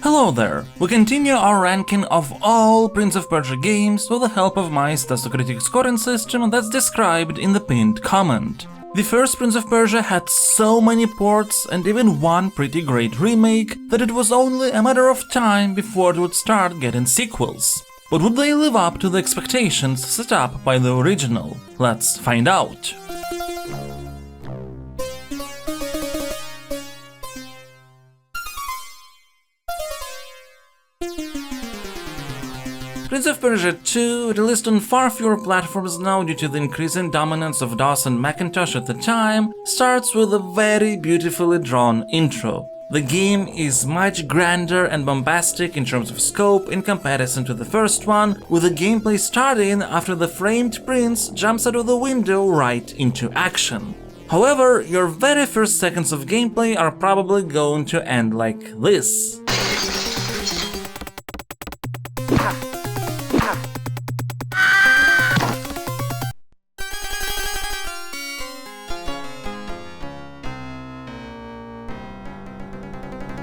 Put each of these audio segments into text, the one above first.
Hello there! We continue our ranking of all Prince of Persia games with the help of my Stasucritic scoring system that's described in the pinned comment. The first Prince of Persia had so many ports and even one pretty great remake that it was only a matter of time before it would start getting sequels. But would they live up to the expectations set up by the original? Let's find out. Prince of Persia 2, released on far fewer platforms now due to the increasing dominance of DOS and Macintosh at the time, starts with a very beautifully drawn intro. The game is much grander and bombastic in terms of scope in comparison to the first one, with the gameplay starting after the framed prince jumps out of the window right into action. However, your very first seconds of gameplay are probably going to end like this.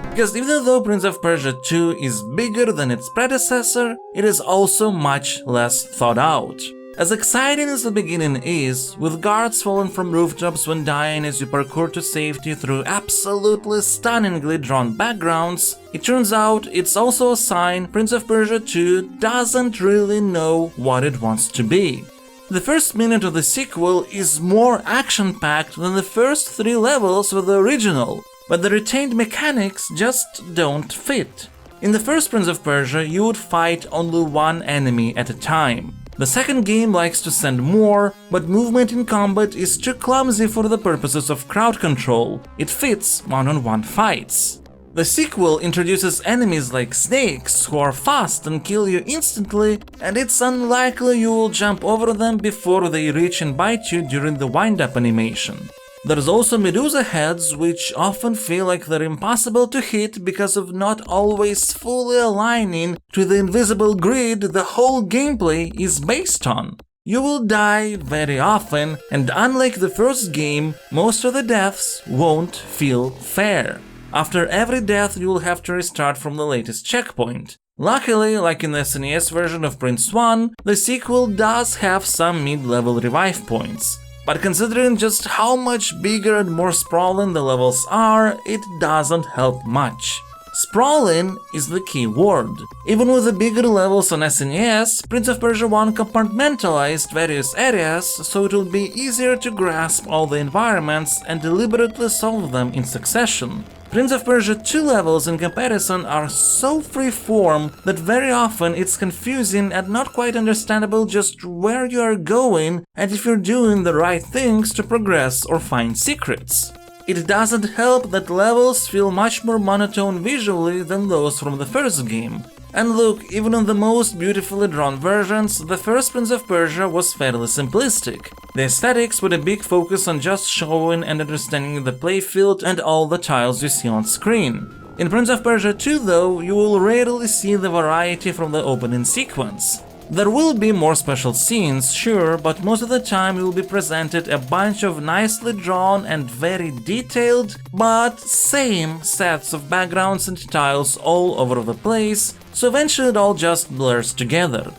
Because even though Prince of Persia 2 is bigger than its predecessor, it is also much less thought out. As exciting as the beginning is, with guards falling from rooftops when dying as you parkour to safety through absolutely stunningly drawn backgrounds, it turns out it's also a sign Prince of Persia 2 doesn't really know what it wants to be. The first minute of the sequel is more action-packed than the first 3 levels of the original, but the retained mechanics just don't fit. In the first Prince of Persia, you would fight only one enemy at a time. The second game likes to send more, but movement in combat is too clumsy for the purposes of crowd control. It fits one-on-one fights. The sequel introduces enemies like snakes who are fast and kill you instantly, and it's unlikely you will jump over them before they reach and bite you during the wind-up animation. There's also Medusa heads, which often feel like they're impossible to hit because of not always fully aligning to the invisible grid the whole gameplay is based on. You will die very often, and unlike the first game, most of the deaths won't feel fair. After every death, you will have to restart from the latest checkpoint. Luckily, like in the SNES version of Prince 1, the sequel does have some mid-level revive points. But considering just how much bigger and more sprawling the levels are, it doesn't help much. Sprawling is the key word. Even with the bigger levels on SNES, Prince of Persia 1 compartmentalized various areas so it will be easier to grasp all the environments and deliberately solve them in succession. Prince of Persia 2 levels in comparison are so free-form that very often it's confusing and not quite understandable just where you are going and if you're doing the right things to progress or find secrets. It doesn't help that levels feel much more monotone visually than those from the first game. And look, even in the most beautifully drawn versions, the first Prince of Persia was fairly simplistic. The aesthetics with a big focus on just showing and understanding the playfield and all the tiles you see on screen. In Prince of Persia 2 though, you will rarely see the variety from the opening sequence. There will be more special scenes, sure, but most of the time you will be presented a bunch of nicely drawn and very detailed, but same sets of backgrounds and tiles all over the place, so eventually it all just blurs together.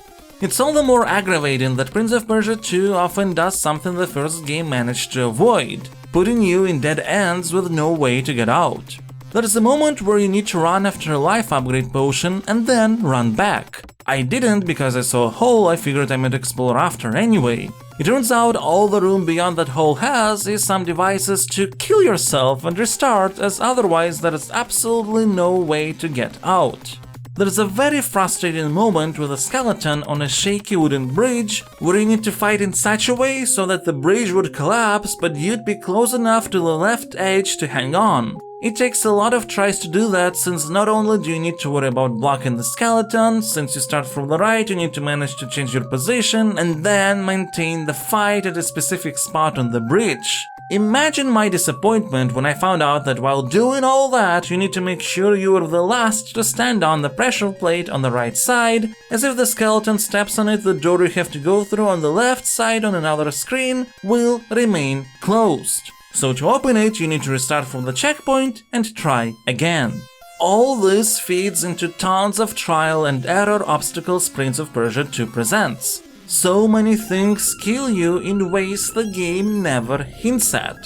It's all the more aggravating that Prince of Persia 2 often does something the first game managed to avoid, putting you in dead ends with no way to get out. There's a moment where you need to run after a life upgrade potion and then run back. I didn't because I saw a hole I figured I might explore after anyway. It turns out all the room beyond that hole has is some devices to kill yourself and restart, as otherwise there is absolutely no way to get out. There's a very frustrating moment with a skeleton on a shaky wooden bridge where you need to fight in such a way so that the bridge would collapse but you'd be close enough to the left edge to hang on. It takes a lot of tries to do that, since not only do you need to worry about blocking the skeleton, since you start from the right you need to manage to change your position and then maintain the fight at a specific spot on the bridge. Imagine my disappointment when I found out that while doing all that you need to make sure you are the last to stand on the pressure plate on the right side, as if the skeleton steps on it the door you have to go through on the left side on another screen will remain closed. So to open it you need to restart from the checkpoint and try again. All this feeds into tons of trial and error obstacles Prince of Persia 2 presents. So many things kill you in ways the game never hints at.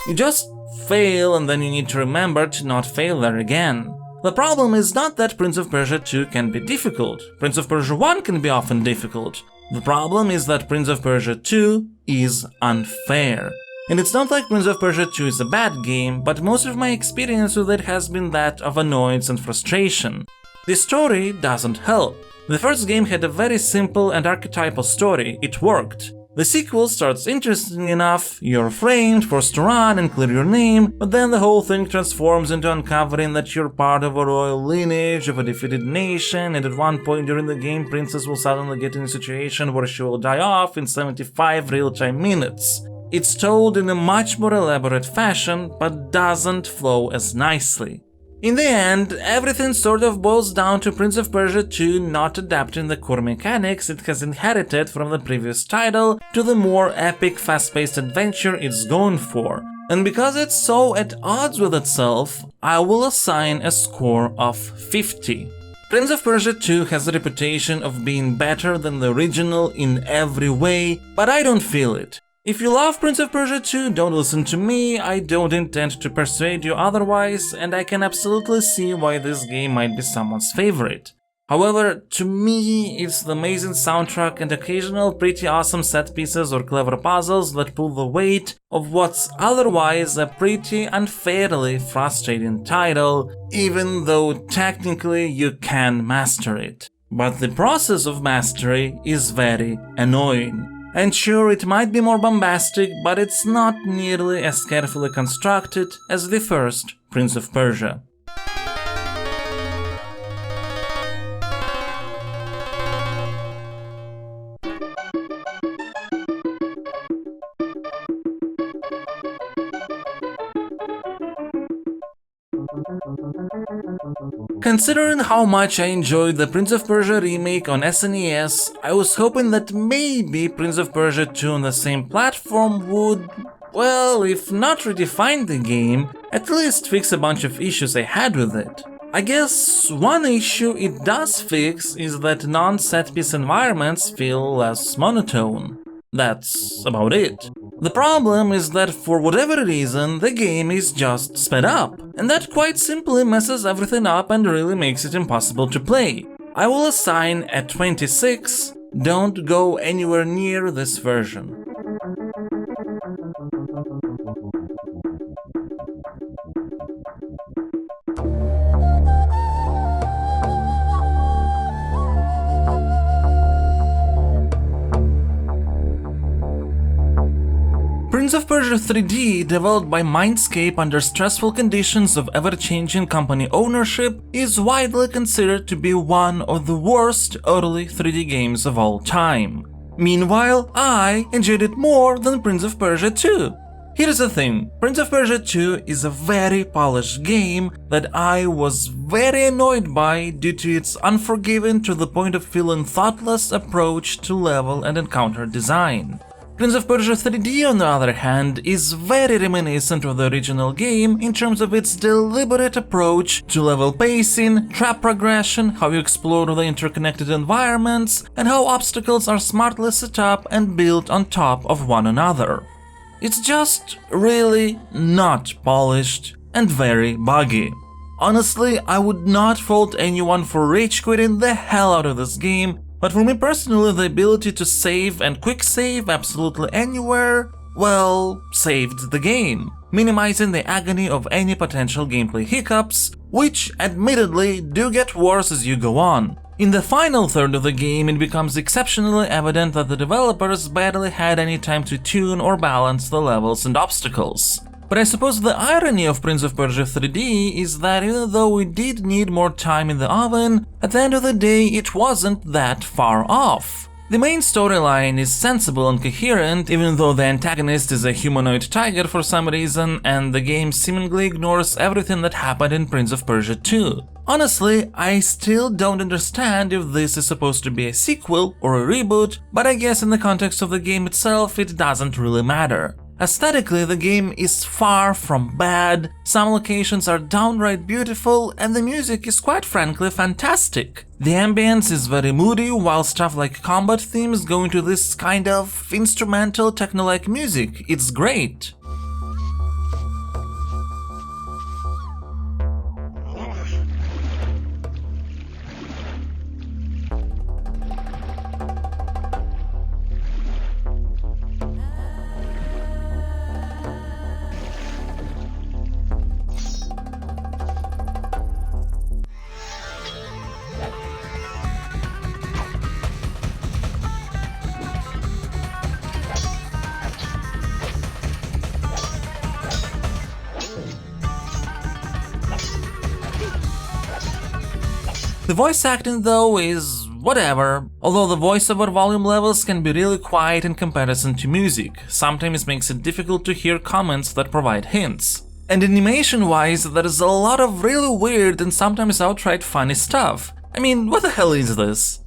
You just fail and then you need to remember to not fail there again. The problem is not that Prince of Persia 2 can be difficult. Prince of Persia 1 can be often difficult. The problem is that Prince of Persia 2 is unfair. And it's not like Prince of Persia 2 is a bad game, but most of my experience with it has been that of annoyance and frustration. The story doesn't help. The first game had a very simple and archetypal story, it worked. The sequel starts interesting enough, you're framed, forced to run and clear your name, but then the whole thing transforms into uncovering that you're part of a royal lineage of a defeated nation, and at one point during the game, Princess will suddenly get in a situation where she will die off in 75 real-time minutes. It's told in a much more elaborate fashion, but doesn't flow as nicely. In the end, everything sort of boils down to Prince of Persia 2 not adapting the core mechanics it has inherited from the previous title to the more epic fast-paced adventure it's going for. And because it's so at odds with itself, I will assign a score of 50. Prince of Persia 2 has a reputation of being better than the original in every way, but I don't feel it. If you love Prince of Persia 2, don't listen to me, I don't intend to persuade you otherwise, and I can absolutely see why this game might be someone's favorite. However, to me, it's the amazing soundtrack and occasional pretty awesome set pieces or clever puzzles that pull the weight of what's otherwise a pretty unfairly frustrating title, even though technically you can master it. But the process of mastery is very annoying. And sure, it might be more bombastic, but it's not nearly as carefully constructed as the first Prince of Persia. Considering how much I enjoyed the Prince of Persia remake on SNES, I was hoping that maybe Prince of Persia 2 on the same platform would, well, if not redefine the game, at least fix a bunch of issues I had with it. I guess one issue it does fix is that non-set-piece environments feel less monotone. That's about it. The problem is that for whatever reason, the game is just sped up, and that quite simply messes everything up and really makes it impossible to play. I will assign a 26, don't go anywhere near this version. Prince of Persia 3D, developed by Mindscape under stressful conditions of ever-changing company ownership, is widely considered to be one of the worst early 3D games of all time. Meanwhile, I enjoyed it more than Prince of Persia 2. Here's the thing, Prince of Persia 2 is a very polished game that I was very annoyed by due to its unforgiving to the point of feeling thoughtless approach to level and encounter design. Prince of Persia 3D, on the other hand, is very reminiscent of the original game in terms of its deliberate approach to level pacing, trap progression, how you explore the interconnected environments, and how obstacles are smartly set up and built on top of one another. It's just really not polished and very buggy. Honestly, I would not fault anyone for rage quitting the hell out of this game, but for me personally, the ability to save and quick save absolutely anywhere, well, saved the game, minimizing the agony of any potential gameplay hiccups, which admittedly do get worse as you go on. In the final third of the game, it becomes exceptionally evident that the developers barely had any time to tune or balance the levels and obstacles. But I suppose the irony of Prince of Persia 3D is that even though we did need more time in the oven, at the end of the day it wasn't that far off. The main storyline is sensible and coherent, even though the antagonist is a humanoid tiger for some reason, and the game seemingly ignores everything that happened in Prince of Persia 2. Honestly, I still don't understand if this is supposed to be a sequel or a reboot, but I guess in the context of the game itself it doesn't really matter. Aesthetically, the game is far from bad, some locations are downright beautiful, and the music is quite frankly fantastic. The ambience is very moody, while stuff like combat themes go into this kind of instrumental techno-like music. It's great. The voice acting though is whatever, although the voiceover volume levels can be really quiet in comparison to music, sometimes makes it difficult to hear comments that provide hints. And animation-wise, there's a lot of really weird and sometimes outright funny stuff. I mean, what the hell is this?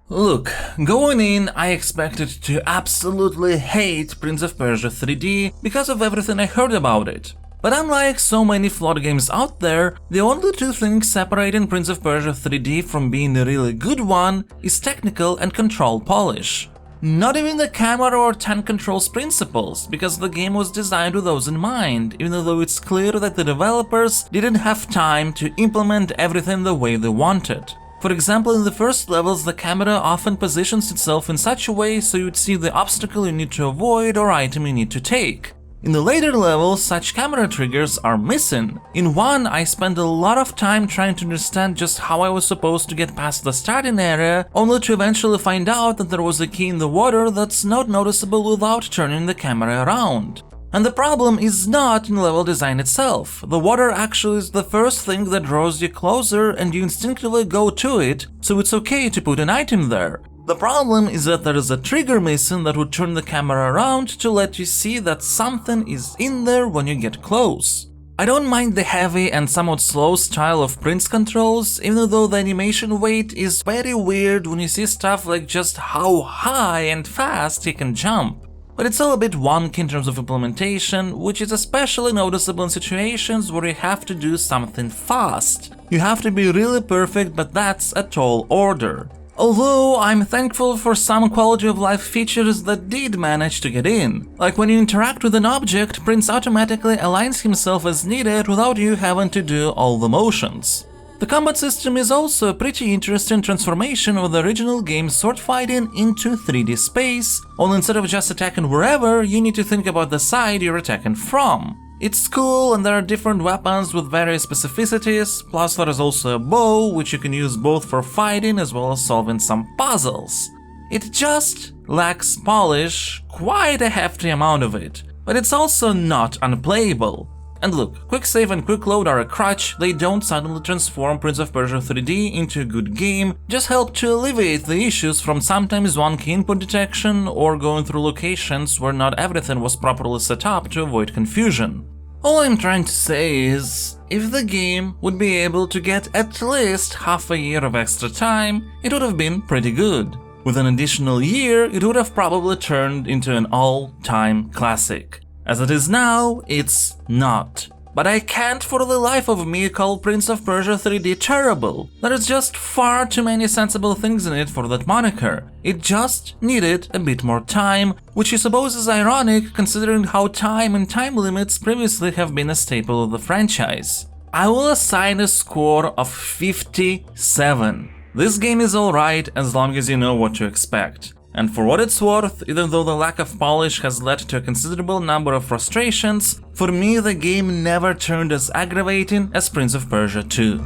Look, going in, I expected to absolutely hate Prince of Persia 3D because of everything I heard about it. But unlike so many flawed games out there, the only two things separating Prince of Persia 3D from being a really good one is technical and control polish. Not even the camera or tank controls principles, because the game was designed with those in mind, even though it's clear that the developers didn't have time to implement everything the way they wanted. For example, in the first levels, the camera often positions itself in such a way so you'd see the obstacle you need to avoid or item you need to take. In the later levels, such camera triggers are missing. In one, I spent a lot of time trying to understand just how I was supposed to get past the starting area, only to eventually find out that there was a key in the water that's not noticeable without turning the camera around. And the problem is not in level design itself. The water actually is the first thing that draws you closer and you instinctively go to it, so it's okay to put an item there. The problem is that there is a trigger missing that would turn the camera around to let you see that something is in there when you get close. I don't mind the heavy and somewhat slow style of Prince controls, even though the animation weight is very weird when you see stuff like just how high and fast he can jump. But it's all a bit wonky in terms of implementation, which is especially noticeable in situations where you have to do something fast. You have to be really perfect, but that's a tall order. Although I'm thankful for some quality of life features that did manage to get in. Like when you interact with an object, Prince automatically aligns himself as needed without you having to do all the motions. The combat system is also a pretty interesting transformation of the original game's sword fighting into 3D space, only instead of just attacking wherever, you need to think about the side you're attacking from. It's cool and there are different weapons with various specificities, plus there is also a bow, which you can use both for fighting as well as solving some puzzles. It just lacks polish, quite a hefty amount of it, but it's also not unplayable. And look, quick save and quick load are a crutch, they don't suddenly transform Prince of Persia 3D into a good game, just help to alleviate the issues from sometimes wonky input detection or going through locations where not everything was properly set up to avoid confusion. All I'm trying to say is, if the game would be able to get at least half a year of extra time, it would have been pretty good. With an additional year, it would have probably turned into an all-time classic. As it is now, it's not. But I can't for the life of me call Prince of Persia 3D terrible. There is just far too many sensible things in it for that moniker. It just needed a bit more time, which I suppose is ironic considering how time and time limits previously have been a staple of the franchise. I will assign a score of 57. This game is alright as long as you know what to expect. And for what it's worth, even though the lack of polish has led to a considerable number of frustrations, for me the game never turned as aggravating as Prince of Persia 2.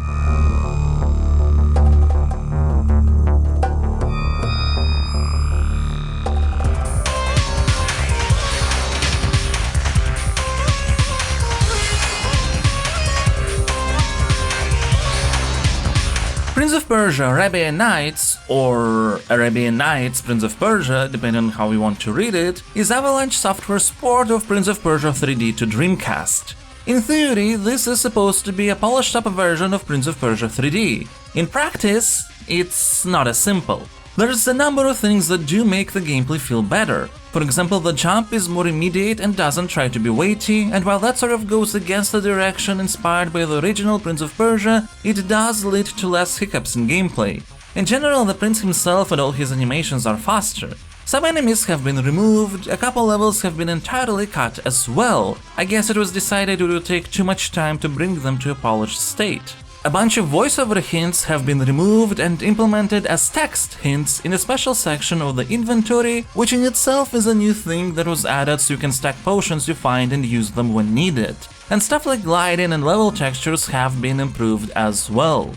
Prince of Persia Arabian Nights, or Arabian Nights Prince of Persia, depending on how you want to read it, is Avalanche Software's port of Prince of Persia 3D to Dreamcast. In theory, this is supposed to be a polished-up version of Prince of Persia 3D. In practice, it's not as simple. There's a number of things that do make the gameplay feel better. For example, the jump is more immediate and doesn't try to be weighty, and while that sort of goes against the direction inspired by the original Prince of Persia, it does lead to less hiccups in gameplay. In general, the prince himself and all his animations are faster. Some enemies have been removed, a couple levels have been entirely cut as well. I guess it was decided it would take too much time to bring them to a polished state. A bunch of voiceover hints have been removed and implemented as text hints in a special section of the inventory, which in itself is a new thing that was added so you can stack potions you find and use them when needed. And stuff like gliding and level textures have been improved as well.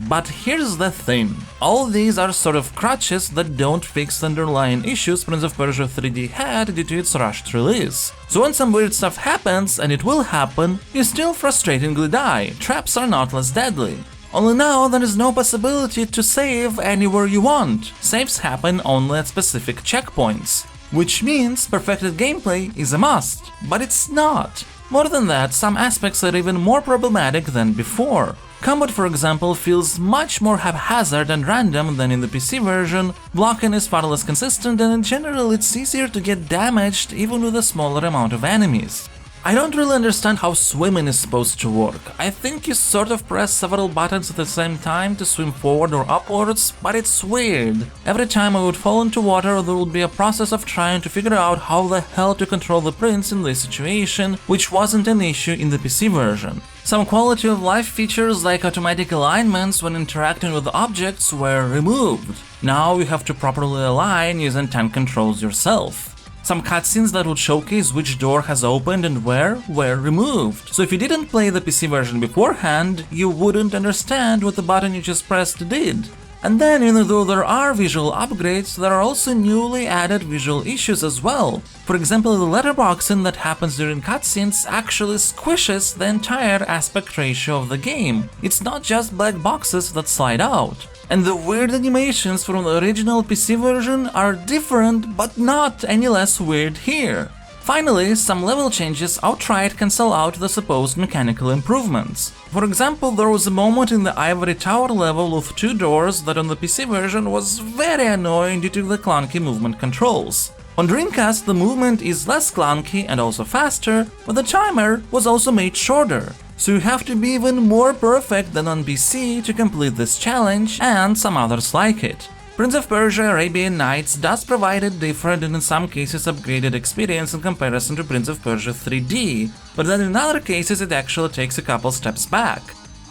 But here's the thing, all these are sort of crutches that don't fix the underlying issues Prince of Persia 3D had due to its rushed release. So when some weird stuff happens, and it will happen, you still frustratingly die, traps are not less deadly. Only now there is no possibility to save anywhere you want, saves happen only at specific checkpoints. Which means perfected gameplay is a must, but it's not. More than that, some aspects are even more problematic than before. Combat, for example, feels much more haphazard and random than in the PC version, blocking is far less consistent, and in general it's easier to get damaged even with a smaller amount of enemies. I don't really understand how swimming is supposed to work. I think you sort of press several buttons at the same time to swim forward or upwards, but it's weird. Every time I would fall into water, there would be a process of trying to figure out how the hell to control the prince in this situation, which wasn't an issue in the PC version. Some quality of life features like automatic alignments when interacting with objects were removed. Now you have to properly align using tank controls yourself. Some cutscenes that would showcase which door has opened and where were removed. So if you didn't play the PC version beforehand, you wouldn't understand what the button you just pressed did. And then, even though there are visual upgrades, there are also newly added visual issues as well. For example, the letterboxing that happens during cutscenes actually squishes the entire aspect ratio of the game. It's not just black boxes that slide out. And the weird animations from the original PC version are different, but not any less weird here. Finally, some level changes outright cancel out the supposed mechanical improvements. For example, there was a moment in the Ivory Tower level with 2 doors that on the PC version was very annoying due to the clunky movement controls. On Dreamcast, the movement is less clunky and also faster, but the timer was also made shorter. So you have to be even more perfect than on PC to complete this challenge and some others like it. Prince of Persia Arabian Nights does provide a different and in some cases upgraded experience in comparison to Prince of Persia 3D, but then in other cases it actually takes a couple steps back.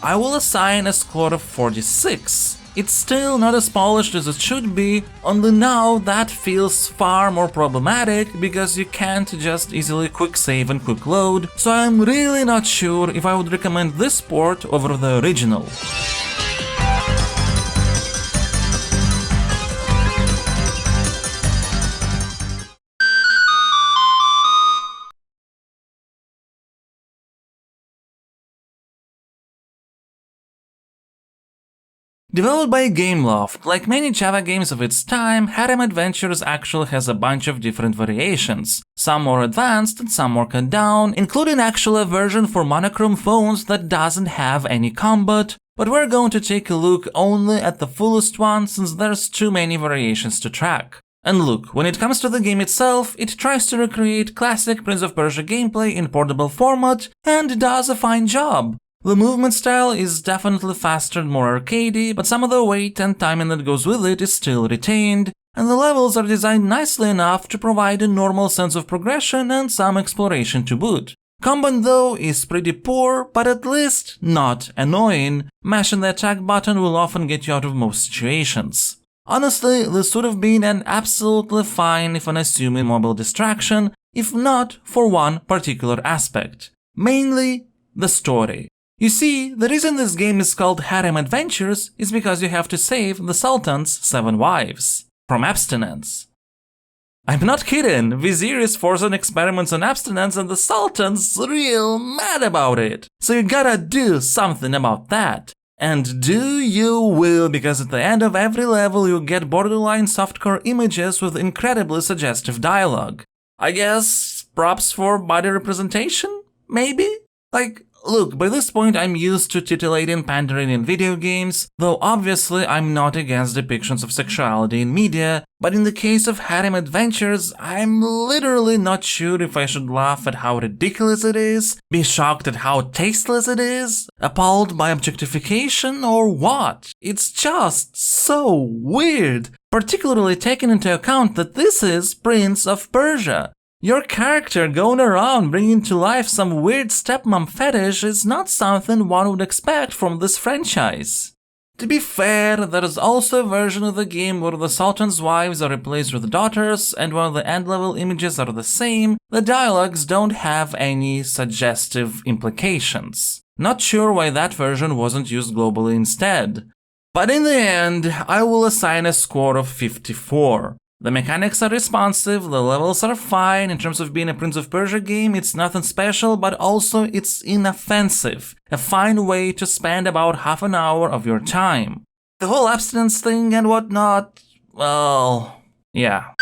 I will assign a score of 46. It's still not as polished as it should be, only now that feels far more problematic because you can't just easily quick save and quick load, so I'm really not sure if I would recommend this port over the original. Developed by Gameloft, like many Java games of its time, Harem Adventures actually has a bunch of different variations, some more advanced and some more cut down, including actually a version for monochrome phones that doesn't have any combat, but we're going to take a look only at the fullest one since there's too many variations to track. And look, when it comes to the game itself, it tries to recreate classic Prince of Persia gameplay in portable format and does a fine job. The movement style is definitely faster and more arcadey, but some of the weight and timing that goes with it is still retained, and the levels are designed nicely enough to provide a normal sense of progression and some exploration to boot. Combat though is pretty poor, but at least not annoying. Mashing the attack button will often get you out of most situations. Honestly, this would have been an absolutely fine if unassuming mobile distraction, if not for one particular aspect. Mainly, the story. You see, the reason this game is called Harem Adventures is because you have to save the Sultan's 7 wives from abstinence. I'm not kidding, Vizier is forcing experiments on abstinence and the Sultan's real mad about it. So you gotta do something about that. And do you will, because at the end of every level you get borderline softcore images with incredibly suggestive dialogue. I guess props for body representation? Maybe? Like, look, by this point I'm used to titillating pandering in video games, though obviously I'm not against depictions of sexuality in media, but in the case of Harem Adventures, I'm literally not sure if I should laugh at how ridiculous it is, be shocked at how tasteless it is, appalled by objectification, or what. It's just so weird, particularly taking into account that this is Prince of Persia. Your character going around bringing to life some weird stepmom fetish is not something one would expect from this franchise. To be fair, there is also a version of the game where the Sultan's wives are replaced with daughters, and while the end-level images are the same, the dialogues don't have any suggestive implications. Not sure why that version wasn't used globally instead. But in the end, I will assign a score of 54. The mechanics are responsive, the levels are fine, in terms of being a Prince of Persia game it's nothing special, but also it's inoffensive, a fine way to spend about half an hour of your time. The whole abstinence thing and whatnot, well, yeah.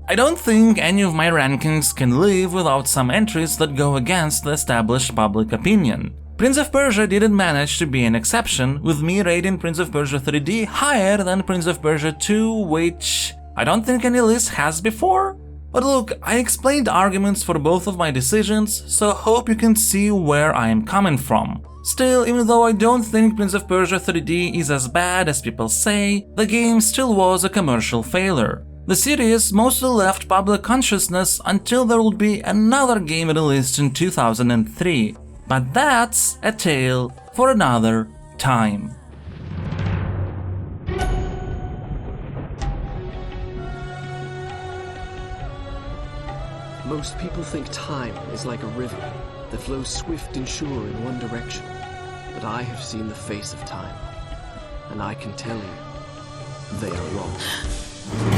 I don't think any of my rankings can live without some entries that go against the established public opinion. Prince of Persia didn't manage to be an exception, with me rating Prince of Persia 3D higher than Prince of Persia 2, which I don't think any list has before. But look, I explained arguments for both of my decisions, so hope you can see where I am coming from. Still, even though I don't think Prince of Persia 3D is as bad as people say, the game still was a commercial failure. The series mostly left public consciousness until there would be another game released in 2003. But that's a tale for another time. Most people think time is like a river that flows swift and sure in one direction. But I have seen the face of time, and I can tell you, they are wrong.